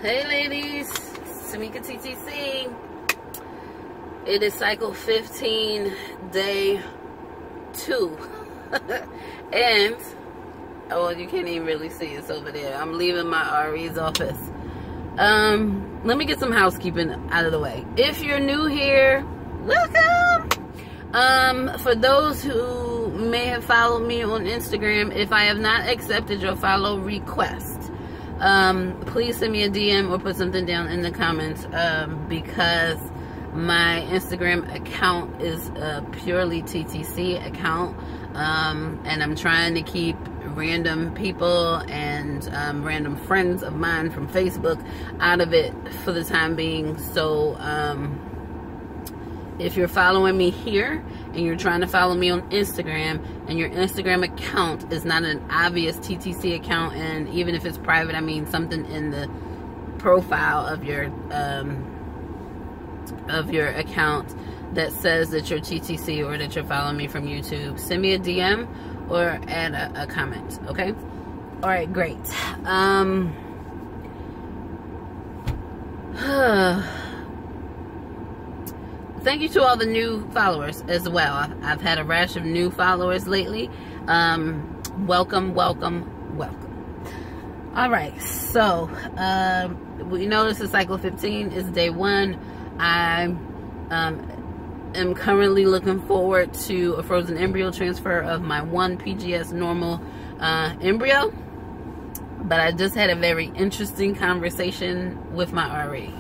Hey ladies, Tamika TTC. It is cycle 15, day 2. And, oh, you can't even really see it's over there. I'm leaving my RE's office. Let me get some housekeeping out of the way. If you're new here, welcome. For those who may have followed me on Instagram, if I have not accepted your follow request, please send me a DM or put something down in the comments, because my Instagram account is a purely TTC account, and I'm trying to keep random people and random friends of mine from Facebook out of it for the time being. So if you're following me here and you're trying to follow me on Instagram and your Instagram account is not an obvious TTC account, and even if it's private, I mean something in the profile of your account that says that you're TTC or that you're following me from YouTube, send me a DM or add a comment, okay? All right, great. Thank you to all the new followers as well. I've had a rash of new followers lately. Welcome, welcome, welcome. All right, so we know this is cycle 15. It's day 1. I am currently looking forward to a frozen embryo transfer of my 1 PGS normal embryo. But I just had a very interesting conversation with my RE.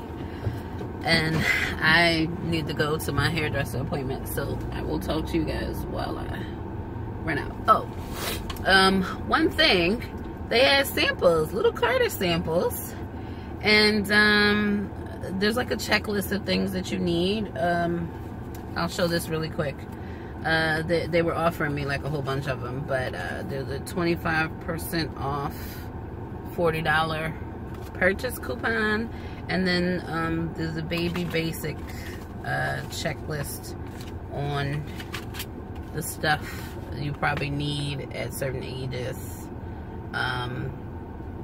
And I need to go to my hairdresser appointment, so I will talk to you guys while I run out. Oh, one thing, they had samples, little Carter samples, and there's like a checklist of things that you need. I'll show this really quick. They were offering me like a whole bunch of them, but there's a 25% off $40 purchase coupon. And then there's a baby basic checklist on the stuff you probably need at certain ages. And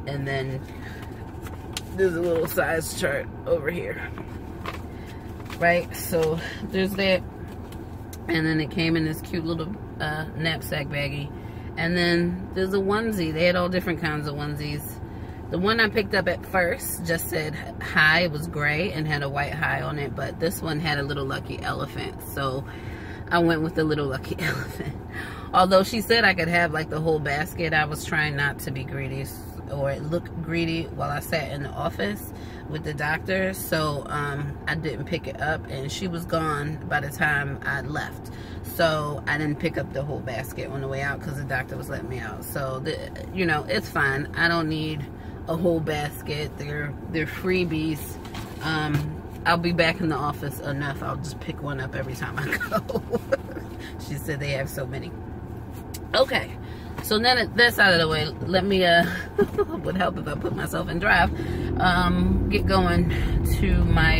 then there's a little size chart over here. Right, so there's that. And then it came in this cute little knapsack baggie. And then there's a onesie. They had all different kinds of onesies. The one I picked up at first just said hi. It was gray and had a white hi on it, but this one had a little lucky elephant, so I went with the little lucky elephant. Although she said I could have like the whole basket, I was trying not to be greedy or look greedy while I sat in the office with the doctor, so I didn't pick it up, and she was gone by the time I left. So I didn't pick up the whole basket on the way out because the doctor was letting me out. So, you know, it's fine. I don't need a whole basket. They're freebies. I'll be back in the office enough. I'll just pick one up every time I go. She said they have so many. Okay, so now that that's out of the way, let me would help if I put myself in drive, get going to my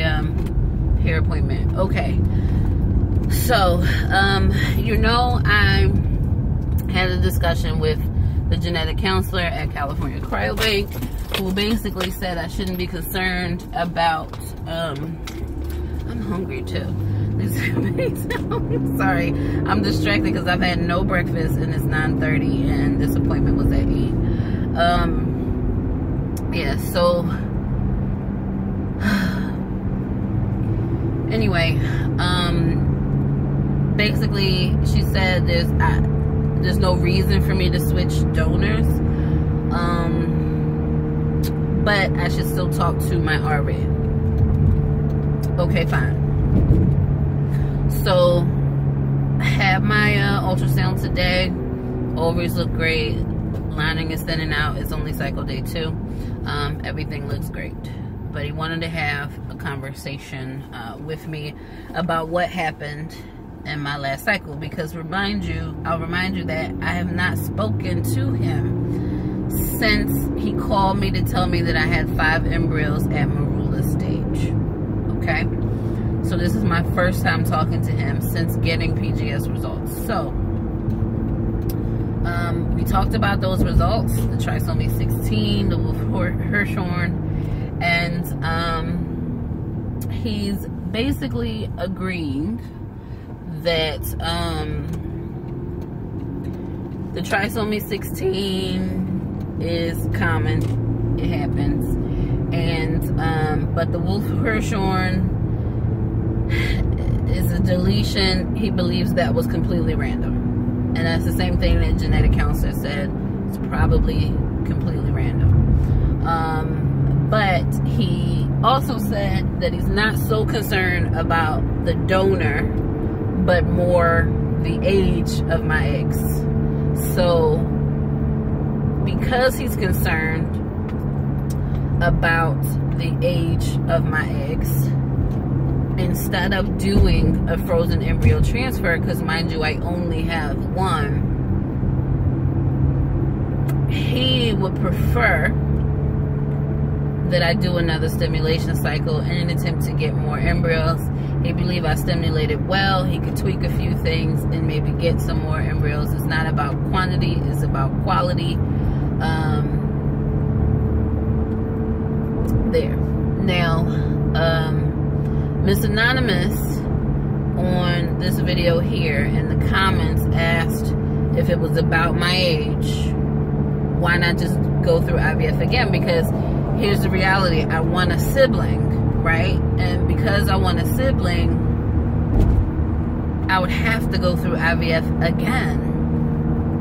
hair appointment. Okay, so you know, I had a discussion with the genetic counselor at California Cryobank, who basically said I shouldn't be concerned about, I'm hungry too. I'm sorry, I'm distracted because I've had no breakfast and it's 9:30 and this appointment was at 8. Yeah, so, anyway, basically she said there's no reason for me to switch donors, but I should still talk to my RE. Okay, fine. So, I had my ultrasound today. Ovaries look great. Lining is thinning out. It's only cycle day 2. Everything looks great. But he wanted to have a conversation with me about what happened in my last cycle, because I'll remind you that I have not spoken to him since he called me to tell me that I had 5 embryos at morula stage. Okay, so this is my first time talking to him since getting PGS results. So we talked about those results, the trisomy 16, the Wolf Hirschhorn, And he's basically agreeing that the trisomy 16 is common, it happens, and but the Wolf-Hirschhorn is a deletion. He believes that was completely random, and that's the same thing that genetic counselor said. It's probably completely random. But he also said that he's not so concerned about the donor, but more the age of my eggs. So because he's concerned about the age of my eggs, instead of doing a frozen embryo transfer, because mind you, I only have one, he would prefer that I do another stimulation cycle in an attempt to get more embryos. He believes I stimulated well. He could tweak a few things and maybe get some more embryos. It's not about quantity, it's about quality. There. Now, Miss Anonymous on this video here in the comments asked if it was about my age, why not just go through IVF again? Because here's the reality. I want a sibling, right? And because I want a sibling, I would have to go through IVF again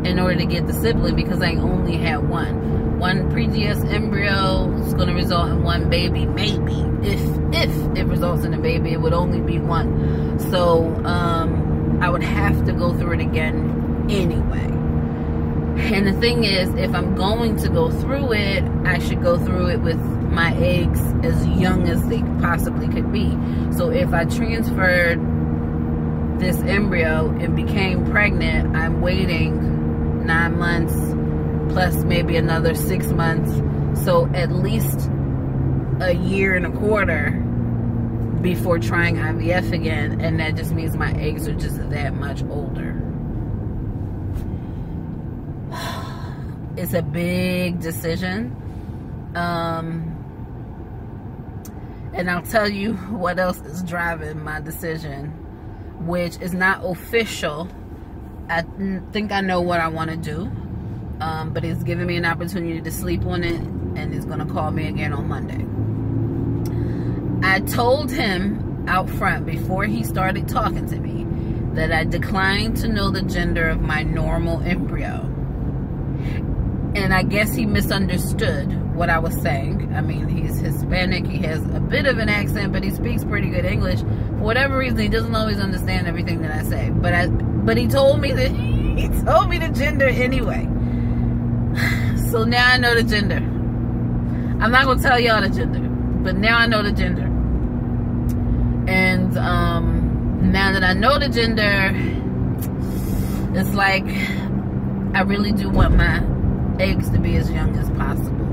in order to get the sibling, because I only had one. One pre-GS embryo is going to result in one baby, maybe. If it results in a baby, it would only be one. So I would have to go through it again anyway. And the thing is, if I'm going to go through it, I should go through it with my eggs as young as they possibly could be. So if I transferred this embryo and became pregnant, I'm waiting 9 months plus maybe another 6 months. So at least a year and a quarter before trying IVF again. And that just means my eggs are just that much older. It's a big decision. And I'll tell you what else is driving my decision, which is not official. I think I know what I want to do, but he's giving me an opportunity to sleep on it, and he's going to call me again on Monday. I told him out front before he started talking to me that I declined to know the gender of my normal embryo. And I guess he misunderstood what I was saying. I mean, he's Hispanic. He has a bit of an accent, but he speaks pretty good English. For whatever reason, he doesn't always understand everything that I say. But he told me that he told me the gender anyway. So now I know the gender. I'm not gonna tell y'all the gender, but now I know the gender. And now that I know the gender, it's like I really do want my eggs to be as young as possible.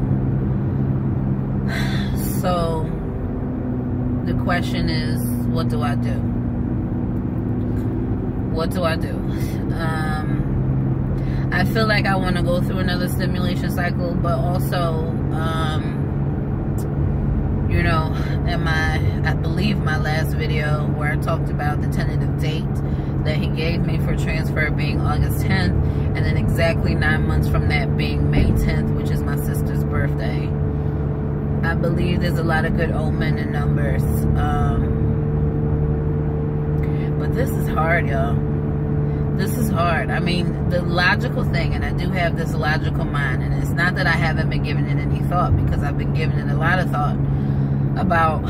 So the question is, what do I do? What do I do? I feel like I want to go through another stimulation cycle, but also you know, in I believe my last video where I talked about the tentative date that he gave me for transfer being August 10th, and then exactly 9 months from that being May 10th, which is my sister's birthday. I believe there's a lot of good omen in numbers. But this is hard, y'all. This is hard. I mean, the logical thing, and I do have this logical mind, and it's not that I haven't been giving it any thought, because I've been giving it a lot of thought about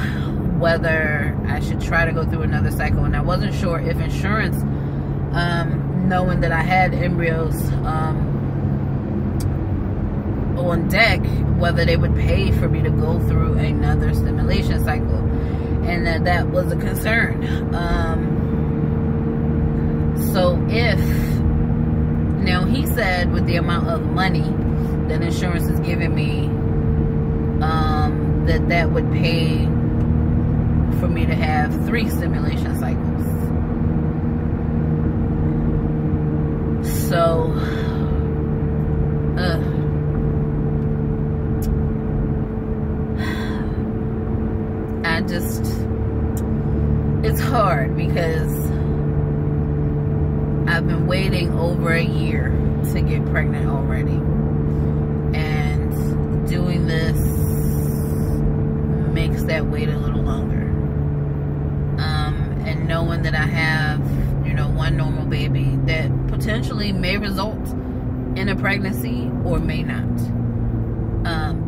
whether I should try to go through another cycle. And I wasn't sure if insurance, knowing that I had embryos on deck, whether they would pay for me to go through another stimulation cycle, and that was a concern. So if, now he said with the amount of money that insurance is giving me, that would pay for me to have 3 stimulation cycles. So, it's hard because I've been waiting over a year to get pregnant already, and doing this makes that wait a little longer. And knowing that I have, you know, one normal baby that potentially may result in a pregnancy or may not.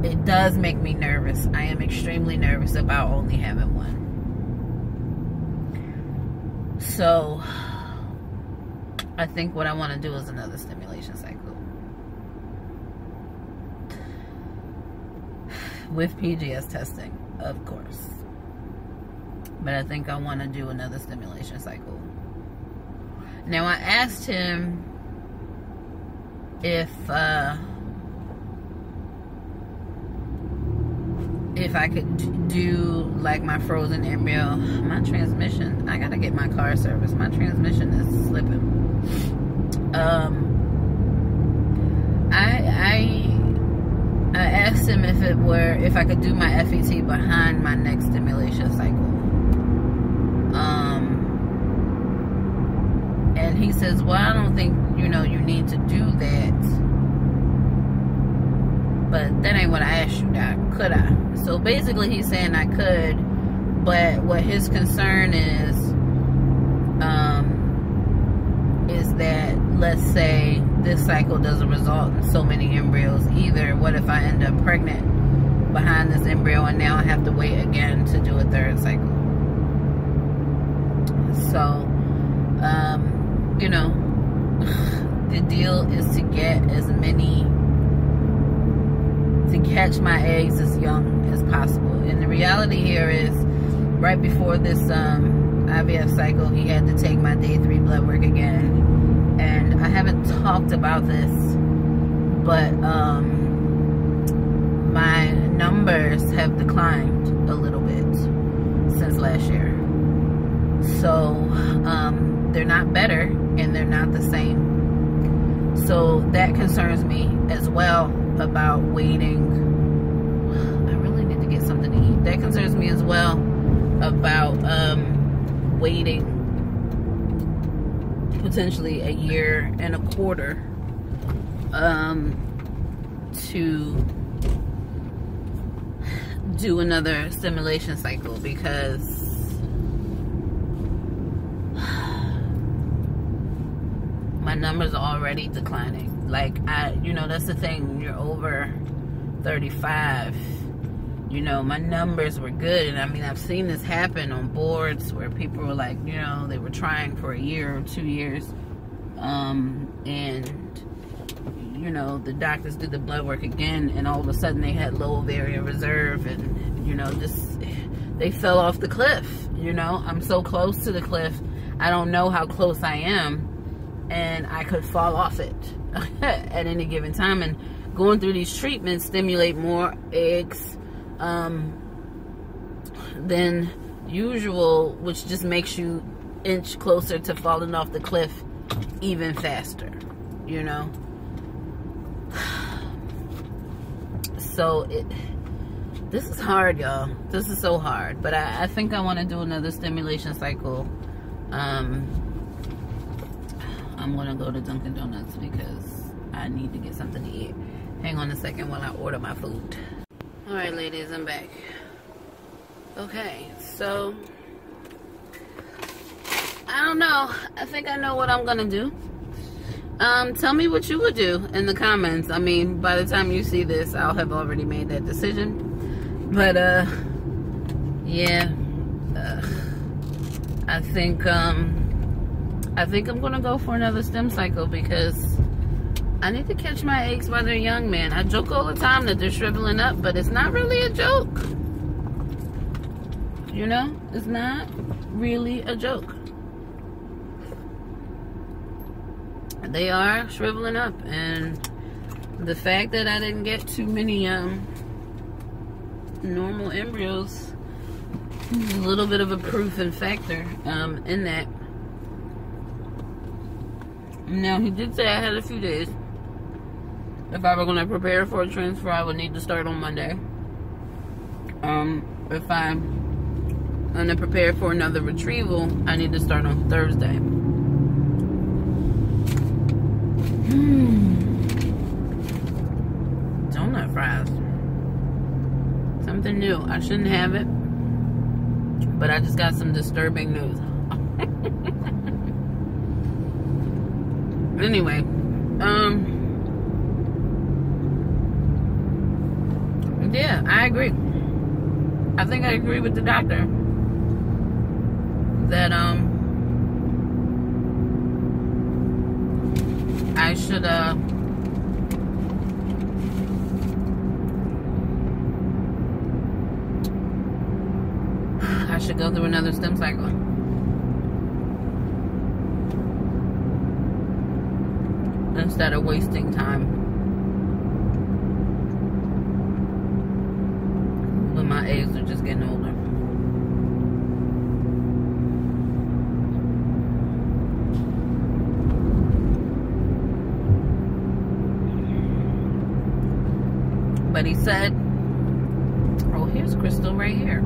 It does make me nervous. I am extremely nervous about only having one. So I think what I want to do is another stimulation cycle with PGS testing, of course. But I think I want to do another stimulation cycle. Now, I asked him if I could do like my frozen embryo. My transmission, I gotta get my car serviced. My transmission is slipping. I asked him if I could do my FET behind my next stimulation cycle. And he says, well, I don't think, you know, you need to do that. But that ain't what I asked you, Doc. Could I? So basically he's saying I could, but what his concern is that, let's say this cycle doesn't result in so many embryos either. What if I end up pregnant behind this embryo and now I have to wait again to do a third cycle? So, you know, the deal is to get as many, to catch my eggs as young as possible. And the reality here is, right before this IVF cycle, he had to take my day 3 blood work again. And I haven't talked about this, but my numbers have declined a little bit since last year. So they're not better and they're not the same. So that concerns me as well about waiting. I really need to get something to eat. That concerns me as well about waiting potentially a year and a quarter to do another stimulation cycle, because my numbers are already declining. Like, you know, that's the thing, when you're over 35, you know, my numbers were good. And I mean, I've seen this happen on boards where people were like, you know, they were trying for a year or 2 years, and you know, the doctors did the blood work again, and all of a sudden they had low ovarian reserve, and you know, just they fell off the cliff. You know, I'm so close to the cliff, I don't know how close I am, and I could fall off it at any given time. And going through these treatments stimulate more eggs than usual, which just makes you inch closer to falling off the cliff even faster, you know. So this is hard, y'all. This is so hard. But I think I want to do another stimulation cycle. I'm gonna go to Dunkin' Donuts because I need to get something to eat. Hang on a second while I order my food. Alright, ladies, I'm back. Okay, so I don't know. I think I know what I'm gonna do. Tell me what you would do in the comments. I mean, by the time you see this, I'll have already made that decision. But yeah, I think I'm gonna go for another stem cycle because I need to catch my eggs while they're young, man. I joke all the time that they're shriveling up, but it's not really a joke. You know, it's not really a joke. They are shriveling up, and the fact that I didn't get too many normal embryos is a little bit of a proof and factor in that. Now, he did say I had a few days. If I were going to prepare for a transfer, I would need to start on Monday. If I And to prepare for another retrieval, I need to start on Thursday. Donut fries. Something new. I shouldn't have it, but I just got some disturbing news. Anyway, yeah, I agree. I think I agree with the doctor that I should go through another stem cycle. Instead of wasting time when my eggs are just getting older. But he said, oh, here's Crystal right here.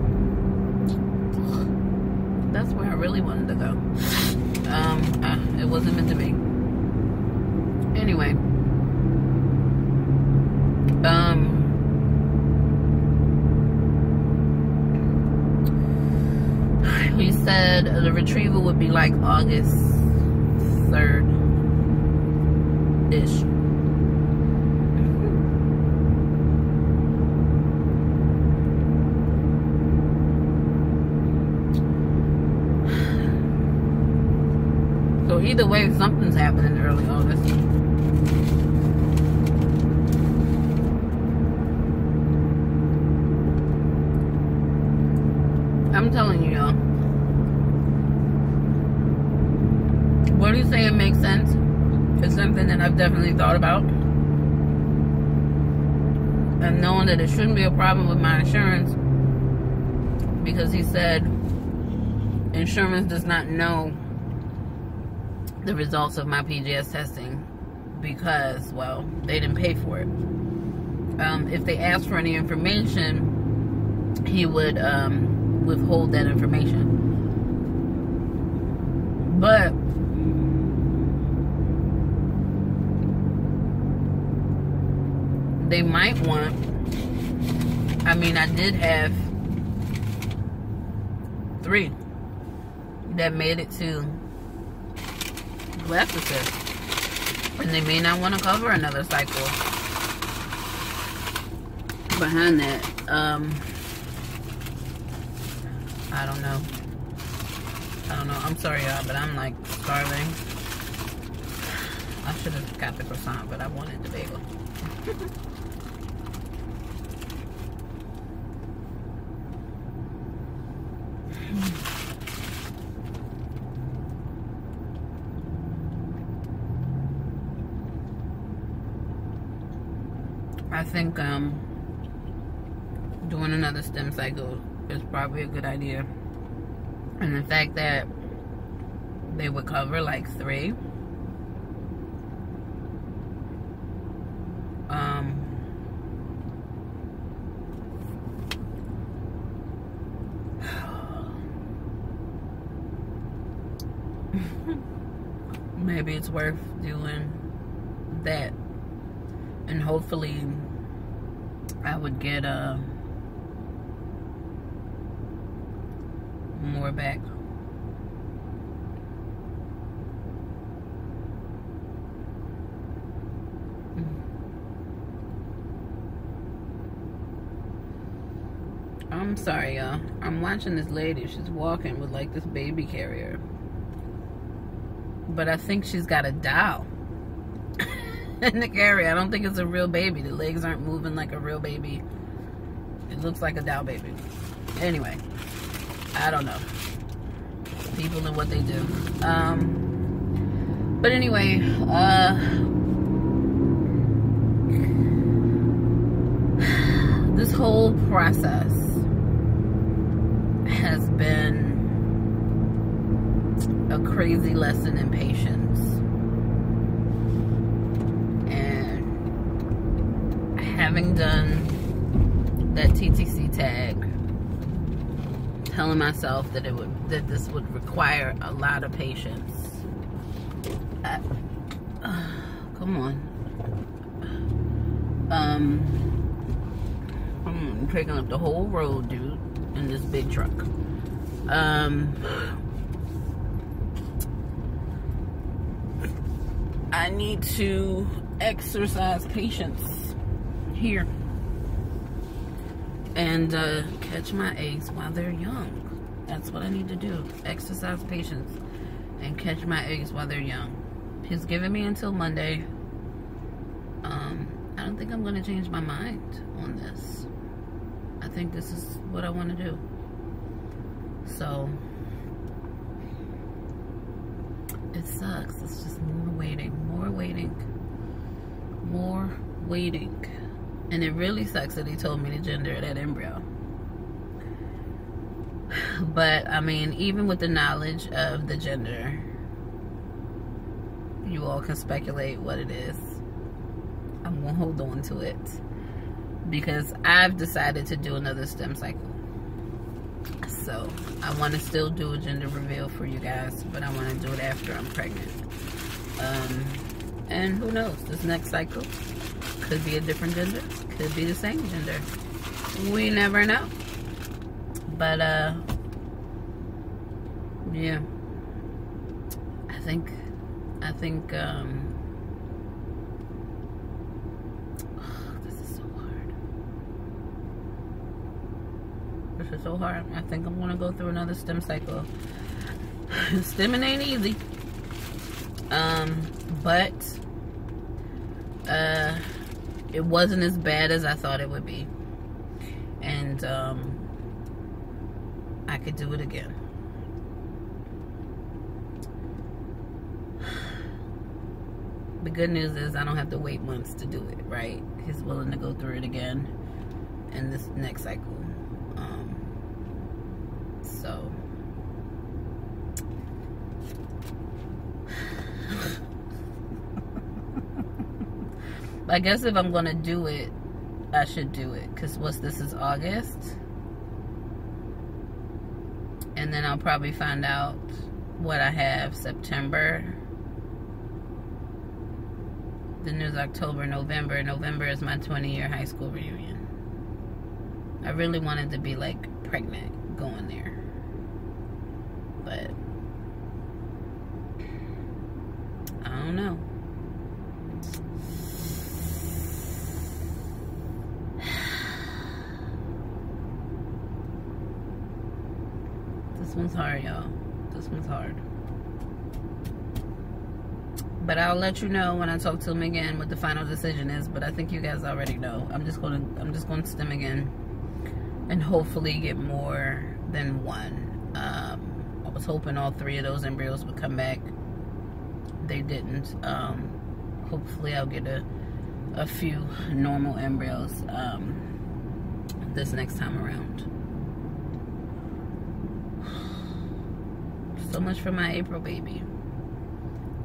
That's where I really wanted to go. It wasn't meant to be. Anyway, he said the retrieval would be like August 3rd-ish. So either way, something's happening early August. I'm telling you, y'all. What he's saying makes sense. It's something that I've definitely thought about. And knowing that it shouldn't be a problem with my insurance. Because he said insurance does not know the results of my PGS testing. Because, well, they didn't pay for it. If they asked for any information, he would withhold that information. But they might want, I mean, I did have 3 that made it to blastocyst, and they may not want to cover another cycle behind that. I don't know. I'm sorry, y'all, but I'm like starving. I should have got the croissant, but I wanted the bagel. I think doing another stem cycle is probably a good idea. And the fact that they would cover like 3. Maybe it's worth doing that. And hopefully I would get more back. I'm sorry, y'all. I'm watching this lady. She's walking with like this baby carrier. But I think she's got a doll in the carrier. I don't think it's a real baby. The legs aren't moving like a real baby. It looks like a doll baby. Anyway, I don't know. People and what they do. But anyway, this whole process has been a crazy lesson in patience. And having done that TTC tag, telling myself that this would require a lot of patience. Come on. I'm picking up the whole road, dude, in this big truck. I need to exercise patience here and catch my eggs while they're young. That's what I need to do. Exercise patience and catch my eggs while they're young. He's giving me until Monday. I don't think I'm going to change my mind on this. I think this is what I want to do. So, it sucks. It's just more waiting, more waiting, more waiting. And it really sucks that he told me the gender of that embryo. But, I mean, even with the knowledge of the gender, you all can speculate what it is. I'm going to hold on to it. Because I've decided to do another stem cycle. So, I want to still do a gender reveal for you guys. But I want to do it after I'm pregnant. And who knows? This next cycle could be a different gender. Could be the same gender. We never know. But, yeah. I think, this is so hard. This is so hard. I think I'm going to go through another stem cycle. Stemming ain't easy. But, it wasn't as bad as I thought it would be. And, I could do it again. The good news is I don't have to wait months to do it, right? He's willing to go through it again in this next cycle. So I guess if I'm gonna do it, I should do it, because this is August, and then I'll probably find out what I have September. Then there's October, November. November is my 20-year high school reunion. I really wanted to be like pregnant going there, but I don't know. This one's hard, y'all. This one's hard. But I'll let you know when I talk to him again what the final decision is. But I think you guys already know. I'm just going to stem again, and hopefully get more than one. I was hoping all 3 of those embryos would come back. They didn't. Hopefully I'll get a few normal embryos this next time around. So much for my April baby.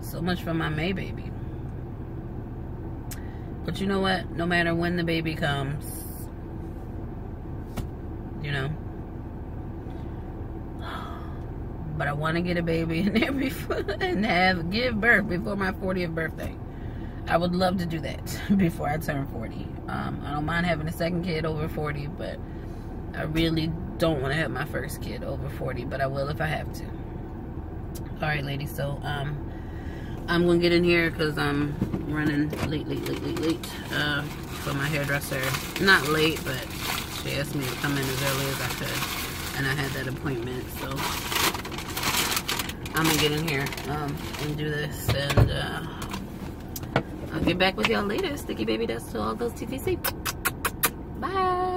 So much for my May baby. But you know what? No matter when the baby comes, you know. But I want to get a baby in there before, and give birth before my 40th birthday. I would love to do that before I turn 40. I don't mind having a second kid over 40, but I really don't want to have my first kid over 40, but I will if I have to. Alright, ladies, so I'm gonna get in here because I'm running late for my hairdresser. Not late, but she asked me to come in as early as I could, and I had that appointment, so I'm gonna get in here and do this, and I'll get back with y'all later. Sticky baby dust to all those TTC. Bye.